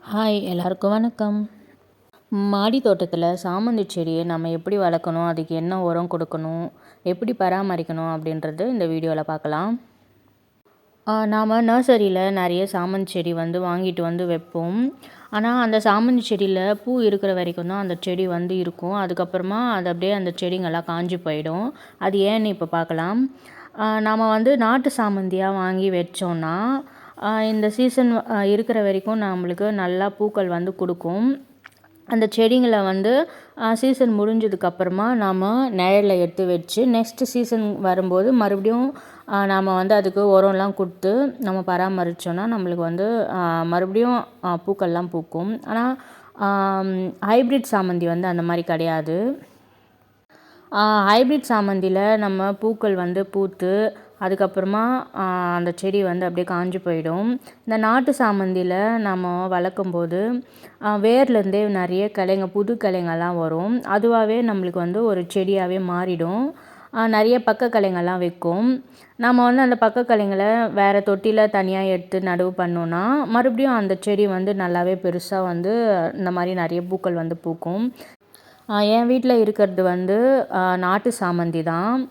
Hi எல்லாருக்கும் வணக்கம். மாடி தோட்டத்தில் சாமந்தி செடியை நம்ம எப்படி வளர்க்கணும், அதுக்கு என்ன உரம் கொடுக்கணும், எப்படி பராமரிக்கணும் அப்படின்றது இந்த வீடியோவில் பார்க்கலாம். நாம் நர்சரியில் நிறைய சாமந்தி செடி வாங்கிட்டு வைப்போம். ஆனால் அந்த சாமந்தி செடியில் பூ இருக்கிற வரைக்கும் தான் அந்த செடி இருக்கும். அதுக்கப்புறமா அது அப்படியே அந்த செடிங்கெல்லாம் காஞ்சி போயிடும். அது ஏன்னு இப்போ பார்க்கலாம். நாம் நாட்டு சாமந்தியாக வாங்கி வச்சோன்னா இந்த சீசன் இருக்கிற வரைக்கும் நம்மளுக்கு நல்லா பூக்கள் கொடுக்கும். அந்த செடிங்களை சீசன் முடிஞ்சதுக்கப்புறமா நாம் நிழலில் எடுத்து வச்சு நெக்ஸ்ட்டு சீசன் வரும்போது மறுபடியும் நாம் அதுக்கு உரம்லாம் கொடுத்து நம்ம பராமரித்தோன்னா நம்மளுக்கு மறுபடியும் பூக்கள்லாம் பூக்கும். ஆனால் ஹைப்ரிட் சாமந்தி அந்த மாதிரி கிடையாது. ஹைப்ரிட் சாமந்தியில் நம்ம பூக்கள் பூத்து அதுக்கப்புறமா அந்த செடி அப்படியே காஞ்சி போயிடும். இந்த நாட்டு சாமந்தியில் நம்ம வளர்க்கும்போது வேர்லேருந்தே நிறைய கிளைங்க புது கிளைங்கள்லாம் வரும். அதுவாகவே நம்மளுக்கு ஒரு செடியாகவே மாறிடும். நிறைய பக்க கிளைங்கள்லாம் வைக்கும். நம்ம அந்த பக்க கிளைங்களை வேறு தொட்டியில் தனியாக எடுத்து நடவு பண்ணோன்னா மறுபடியும் அந்த செடி நல்லாவே பெருசாக இந்த மாதிரி நிறைய பூக்கள் பூக்கும். என் வீட்டில் இருக்கிறது நாட்டு சாமந்தி தான்.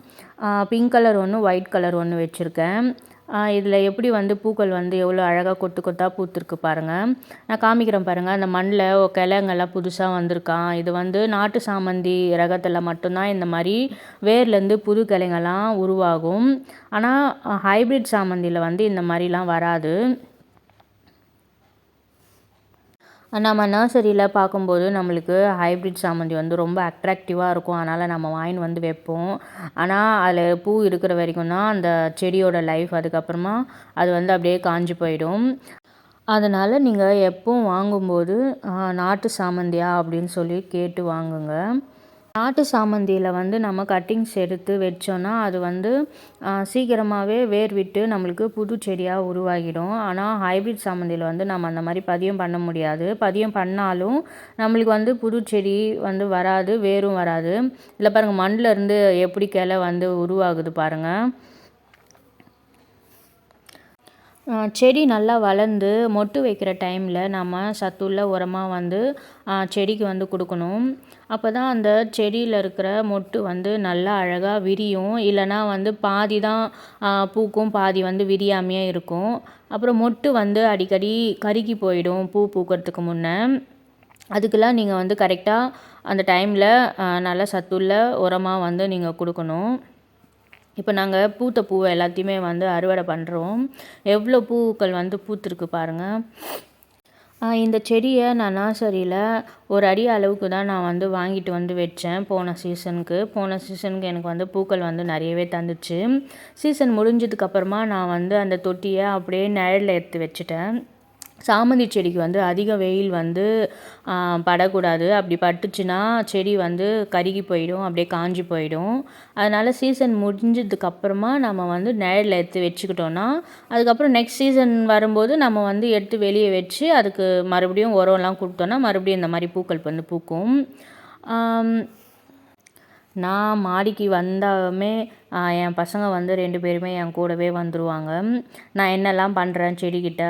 பிங்க் கலர் ஒன்று, ஒயிட் கலர் ஒன்று வச்சுருக்கேன். இதில் எப்படி பூக்கள் எவ்வளோ அழகாக கொத்து கொத்தாக பூத்துருக்கு பாருங்கள். நான் காமிக்கிறேன் பாருங்கள். அந்த மண்ணில் கிழங்கெல்லாம் புதுசாக வந்திருக்கான். இது நாட்டு சாமந்தி ரகத்தில் மட்டும்தான் இந்த மாதிரி வேர்லேருந்து புது கிளைங்கெல்லாம் உருவாகும். ஆனால் ஹைப்ரிட் சாமந்தியில் இந்த மாதிரிலாம் வராது. நம்ம நர்சரியில் பார்க்கும்போது நம்மளுக்கு ஹைப்ரிட் சாமந்தி ரொம்ப அட்ராக்டிவாக இருக்கும். அதனால் நம்ம வாங்கின்னு வைப்போம். ஆனால் அதில் பூ இருக்கிற வரைக்கும் தான் அந்த செடியோட லைஃப். அதுக்கப்புறமா அது அப்படியே காஞ்சி போயிடும். அதனால் நீங்கள் எப்பவும் வாங்கும்போது நாட்டு சாமந்தியா அப்படின்னு சொல்லி கேட்டு வாங்குங்க. நாட்டு சாமந்தியில் நம்ம கட்டிங்ஸ் எடுத்து வச்சோன்னா அது சீக்கிரமாகவே வேர் விட்டு நம்மளுக்கு புது செடியாக உருவாகிடும். ஆனால் ஹைப்ரிட் சாமந்தியில் நம்ம அந்த மாதிரி பதியம் பண்ண முடியாது. பதியம் பண்ணாலும் நம்மளுக்கு புது செடி வராது, வேரும் வராது. இல்லை பாருங்கள், மண்ணில் இருந்து எப்படி கிளை உருவாகுது பாருங்கள். செடி நல்லா வளர்ந்து மொட்டு வைக்கிற டைமில் நம்ம சத்துள்ள உரமாக செடிக்கு கொடுக்கணும். அப்போ தான் அந்த செடியில் இருக்கிற மொட்டு நல்லா அழகாக விரியும். இல்லைனா பாதி தான் பூக்கும், பாதி விரியாமையே இருக்கும். அப்புறம் மொட்டு அடிக்கடி கருகி போயிடும் பூ பூக்கிறதுக்கு முன்னே. அதுக்கெல்லாம் நீங்கள் கரெக்டாக அந்த டைமில் நல்லா சத்துள்ள உரமாக நீங்கள் கொடுக்கணும். இப்போ நாங்கள் பூத்த பூவை எல்லாத்தையுமே அறுவடை பண்ணுறோம். எவ்வளோ பூக்கள் பூத்துருக்கு பாருங்கள். இந்த செடியை நான் நர்சரியில் ஒரு அடி அளவுக்கு தான் நான் வாங்கிட்டு வச்சேன் போன சீசனுக்கு எனக்கு பூக்கள் நிறையவே தந்துச்சு. சீசன் முடிஞ்சதுக்கப்புறமா நான் அந்த தொட்டியை அப்படியே நிழலில் எடுத்து வச்சுட்டேன். சாமந்தி செடிக்கு அதிக வெயில் படக்கூடாது. அப்படி பட்டுச்சுன்னா செடி கருகி போயிடும், அப்படியே காஞ்சி போயிடும். அதனால் சீசன் முடிஞ்சதுக்கப்புறமா நம்ம நிழலில் எடுத்து வச்சுக்கிட்டோன்னா அதுக்கப்புறம் நெக்ஸ்ட் சீசன் வரும்போது நம்ம எடுத்து வெளியே வச்சு அதுக்கு மறுபடியும் உரம்லாம் கொடுத்தோன்னா மறுபடியும் இந்த மாதிரி பூக்கள் பூக்கும். நான் மாடிக்கு வந்தாலுமே என் பசங்க 2 பேருமே என் கூடவே வந்துடுவாங்க. நான் என்னெல்லாம் பண்ணுறேன் செடிக்கிட்ட,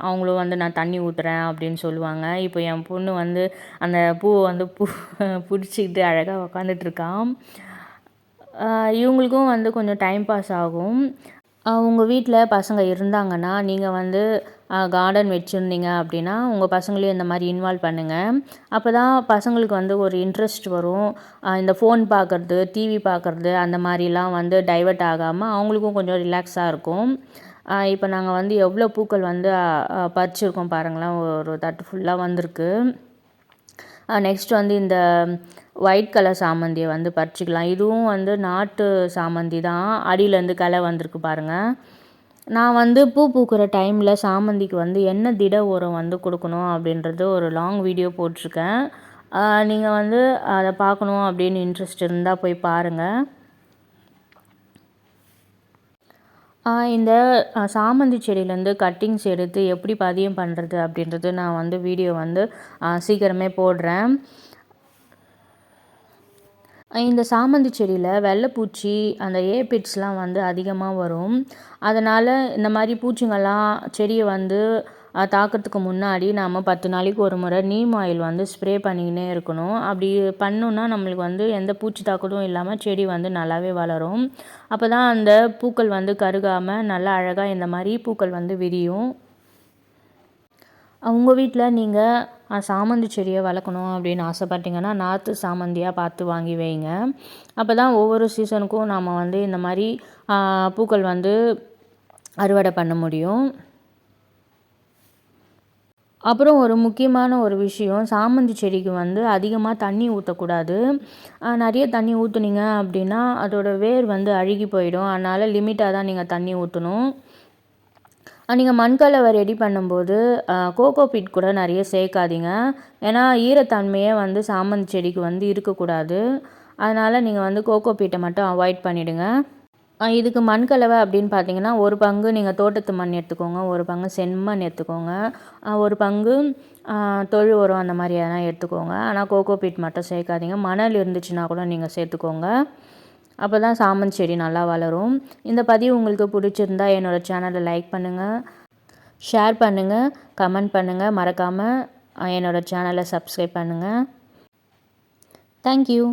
அவங்களும் நான் தண்ணி ஊற்றுறேன் அப்படின்னு சொல்லுவாங்க. இப்போ என் பொண்ணு அந்த பூவை பிடிச்சிக்கிட்டு அழகாக உக்காந்துட்ருக்கான். இவங்களுக்கும் கொஞ்சம் டைம் பாஸ் ஆகும். உங்கள் வீட்டில் பசங்க இருந்தாங்கன்னா நீங்கள் கார்டன் வச்சுருந்தீங்க அப்படின்னா உங்கள் பசங்களையும் இந்த மாதிரி இன்வால்வ் பண்ணுங்கள். அப்போ தான் பசங்களுக்கு ஒரு இன்ட்ரெஸ்ட் வரும். இந்த ஃபோன் பார்க்குறது, டிவி பார்க்குறது அந்த மாதிரிலாம் டைவர்ட் ஆகாமல் அவங்களுக்கும் கொஞ்சம் ரிலாக்ஸாக இருக்கும். இப்போ நாங்கள் எவ்வளோ பூக்கள் பறிச்சிருக்கோம் பாருங்களேன். ஒரு தட்டு ஃபுல்லாக வந்திருக்கு. நெக்ஸ்ட் இந்த ஒயிட் கலர் சாமந்தியை பறிச்சிக்கலாம். இதுவும் நாட்டு சாமந்தி தான். அடியிலேருந்து கிளை வந்திருக்கு பாருங்கள். நான் பூ பூக்கிற டைமில் சாமந்திக்கு என்ன திட உரம் கொடுக்கணும் அப்படின்றது ஒரு லாங் வீடியோ போட்டிருக்கேன். நீங்கள் அதை பார்க்கணும் அப்படின்னு இன்ட்ரெஸ்ட் இருந்தால் போய் பாருங்கள். இந்த சாமந்தி செடியிலேருந்து கட்டிங்ஸ் எடுத்து எப்படி பதியம் பண்ணுறது அப்படின்றது நான் வீடியோ சீக்கிரமே போடுறேன். இந்த சாமந்தி செடியில் வெள்ளைப்பூச்சி அந்த ஏபிட்ஸ்லாம் அதிகமாக வரும். அதனால் இந்த மாதிரி பூச்சிங்கள்லாம் செடியை தாக்கிறதுக்கு முன்னாடி நாம் 10 நாளைக்கு ஒரு முறை நீம் ஆயில் வந்து ஸ்ப்ரே பண்ணிக்கினே இருக்கணும். அப்படி பண்ணோன்னா நம்மளுக்கு வந்து எந்த பூச்சி தாக்குதலும் இல்லாமல் செடி வந்து நல்லாவே வளரும். அப்போ தான் அந்த பூக்கள் வந்து கருகாமல் நல்லா அழகாக இந்த மாதிரி பூக்கள் வந்து விரியும். உங்கள் வீட்டில் நீங்கள் சாமந்தி செடியை வளர்க்கணும் அப்படின்னு ஆசைப்பட்டீங்கன்னா நாற்று சாமந்தியாக பார்த்து வாங்கி வைங்க. அப்போ தான் ஒவ்வொரு சீசனுக்கும் நாம் வந்து இந்த மாதிரி பூக்கள் வந்து அறுவடை பண்ண முடியும். அப்புறம் ஒரு முக்கியமான ஒரு விஷயம், சாமந்தி செடிக்கு வந்து அதிகமாக தண்ணி ஊற்றக்கூடாது. நிறைய தண்ணி ஊற்றுனீங்க அப்படின்னா அதோட வேர் வந்து அழுகி போயிடும். அதனால் லிமிட்டாக தான் நீங்கள் தண்ணி ஊற்றணும். நீங்கள் மண்கலவை ரெடி பண்ணும்போது கோகோ பீட் கூட நிறைய சேர்க்காதீங்க. ஏன்னா ஈரத்தன்மையே வந்து சாமந்தி செடிக்கு வந்து இருக்கக்கூடாது. அதனால் நீங்கள் வந்து கோகோ பீட்டை மட்டும் அவாய்ட் பண்ணிவிடுங்க. இதுக்கு மண்கலவை அப்படின்னு பார்த்தீங்கன்னா 1 பங்கு நீங்கள் தோட்டத்து மண் எடுத்துக்கோங்க, 1 பங்கு செம்மண் எடுத்துக்கோங்க, 1 பங்கு தொழு உரம் அந்த மாதிரி எதனா எடுத்துக்கோங்க. ஆனால் கோகோ பீட் மட்டும் சேர்க்காதீங்க. மணல் இருந்துச்சுன்னா கூட நீங்கள் சேர்த்துக்கோங்க. அப்போ தான் சாமந்தி செடி நல்லா வளரும். இந்த பதிவு உங்களுக்கு பிடிச்சிருந்தா என்னோடய சேனலை லைக் பண்ணுங்கள், ஷேர் பண்ணுங்கள், கமெண்ட் பண்ணுங்கள். மறக்காமல் என்னோடய சேனலை சப்ஸ்கிரைப் பண்ணுங்கள். தேங்க்யூ.